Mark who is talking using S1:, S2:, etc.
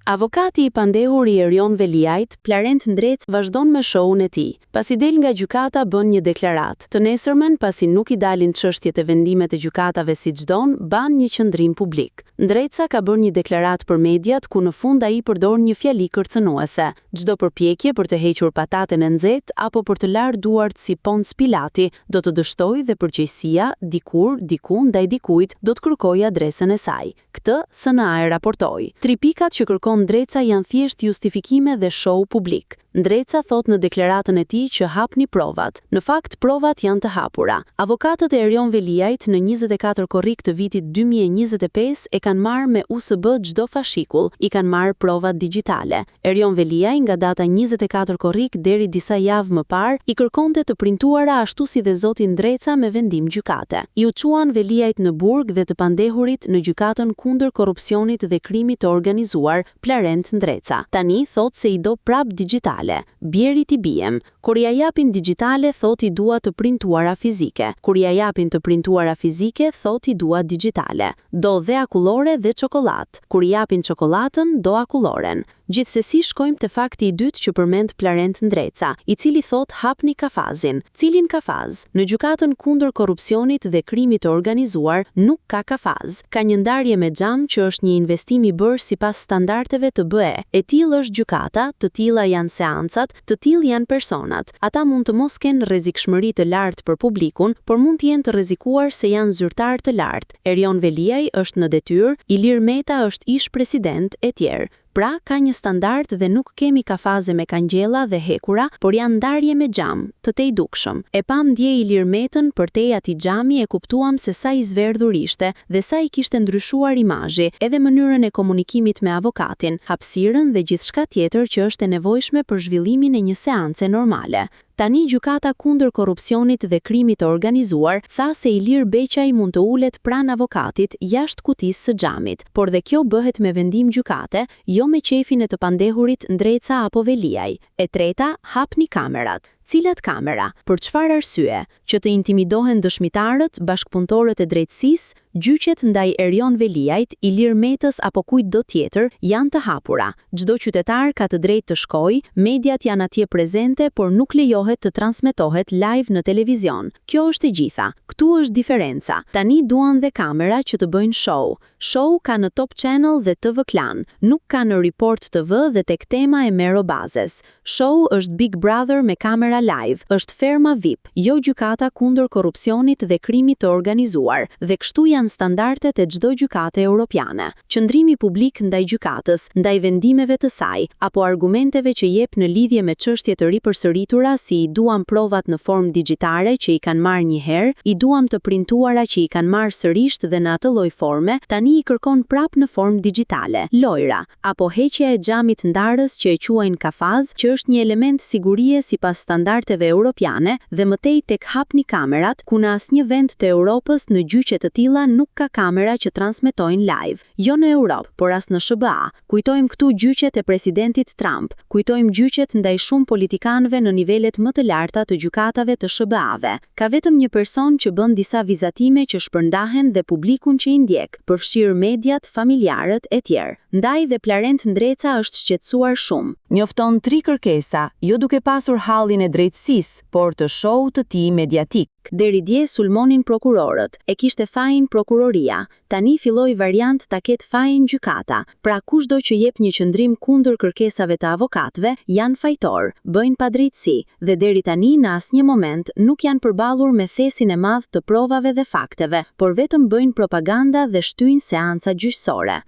S1: Avokati i pandehur i Erion Veliajt, Plarent Ndrec, vazhdon me shoun e tij. Pasi del nga gjykata bën një deklaratë. Të nesërmen, pasi nuk i dalin çështjet e vendimet e gjykatave siç don, ban një qëndrim publik. Ndreca ka bërë një deklaratë për mediat ku në fund ai përdor një fjali kërcënuese. Çdo përpjekje për të hequr pataten e nxehtë apo për të larë duart si Ponc Pilati do të dështojë dhe përgjegjësia diku ndaj dikujt do të kërkojë adresën e saj. Këtë SNA e raportoi. 3 pikat që kërkon Ndreca janë thjesht justifikime dhe show publik. Ndreca thot në deklaratën e tij që hapni provat. Në fakt, provat janë të hapura. Avokatët e Erion Veliajt në 24 korrik të vitit 2025 e kanë marrë me USB çdo fashikull, i kanë marrë provat digjitale. Erion Veliaj nga data 24 korrik deri disa javë më parë i kërkonte të printuara ashtu si dhe zoti Ndreca me vendim gjykate. I u quan Veliajt në burg dhe të pandehurit në gjykatën kundër korrupsionit dhe krimit të organizuar, Plarent Ndreca. Tani thot se i do prap digjitale. Bjeri t'i bijem. Kur ja japin digjitale, thot i dua të printuara fizike. Kur ja japin të printuara fizike, thot i dua digjitale. Do dhe akullore dhe çokoladë. Kur i japin çokoladën, do akulloren. Gjithsesi shkojmë te fakti i dytë që përmend Plarent Ndreca, i cili thot hapni kafazin. Cilin kafaz? Në gjykatën kundër korrupsionit dhe krimit të organizuar nuk ka kafaz. Ka një ndarje me xham që është një investim i bërë sipas standardeve të BE. E tillë është gjykata, të tilla janë seancat, të tillë janë personat. Ata mund të mos kenë rrezikshmëri të lartë për publikun, por mund të jenë të rrezikuar se janë zyrtar të lartë. Erion Veliaj është në detyrë, Ilir Meta është ish president e tjerë. Pra, ka një standard dhe nuk kemi kafaze me kangjella dhe hekura, por janë ndarje me xham, të tejdukshëm. E pam dje Ilir Metën për te ati xhami e kuptuam se sa i zverdhur ishte dhe sa i kishte ndryshuar imazhi, edhe mënyrën e komunikimit me avokatin, hapësirën dhe gjithçka tjetër që është e nevojshme për zhvillimin e një seance normale. Tani gjykata kundër korrupsionit dhe krimit të organizuar tha se Ilir Beqaj mund të ulet pranë avokatit jashtë kutisë së xhamit, por dhe kjo bëhet me vendim gjykate, jo me qefin e të pandehurit Ndreca apo Veliaj. E treta, hapni kamerat. Cilat kamera? Për çfarë arsye? Që të intimidohen dëshmitarët, bashkëpunëtorët e drejtësisë, gjyqet ndaj Erion Veliajt, Ilir Metës apo kujt do tjetër janë të hapura. Çdo qytetar ka të drejtë të shkojë, mediat janë atje prezente, por nuk lejohet të transmetohet live në televizion. Kjo është e gjitha. Ktu është diferenca. Tani duan dhe kamera që të bëjnë show. Show ka në Top Channel dhe TV Klan, nuk ka në Report TV dhe tek Tema e Mero Bazes. Show është Big Brother me kamera live, është ferma VIP, jo gjykata kundër korrupsionit dhe krimit të organizuar, dhe kështu janë standardet e çdo gjykate europiane. Qëndrimi publik ndaj gjykatës, ndaj vendimeve të saj, apo argumenteve që jep në lidhje me çështje të ripërsëritura si i duam provat në formë digjitale që i kanë marrë një herë, i duam të printuara që i kanë marrë sërish dhe në atë lloj forme, tani i kërkon prap në formë digjitale. Lojra, apo heqja e xhamit ndarës që e quajnë kafaz, që është një element sigurie sipas standardeve europiane dhe mëtej tek hapni kamerat, ku në asnjë vend të Europës në gjyqe të tilla nuk ka kamera që transmetojnë live. Jo në Europë, por as në SBA. Kujtojmë këtu gjyqet e presidentit Trump, kujtojmë gjyqet ndaj shumë politikanëve në nivelet më të larta të gjykatave të SBA-ve. Ka vetëm një person që bën disa vizatime që shpërndahen dhe publikun që i ndjek, përfshirë mediat, familjarët e tjerë. Ndaj dhe Plarent Ndreca është shqetësuar shumë. Njofton 3 kërkesa, jo duke pasur hallin e drejtësisë, por të show të tij mediatik. Deri dje sulmonin prokurorët, e kishte fajin prokuroria. Tani filloi variant ta ketë fajin gjykata. Pra kushdo që jep një qëndrim kundër kërkesave të avokatëve janë fajtor, bëjnë padrejtësi dhe deri tani në asnjë moment nuk janë përballur me thesin e madh të provave dhe fakteve, por vetëm bëjnë propaganda dhe shtyjnë seanca gjyqësore.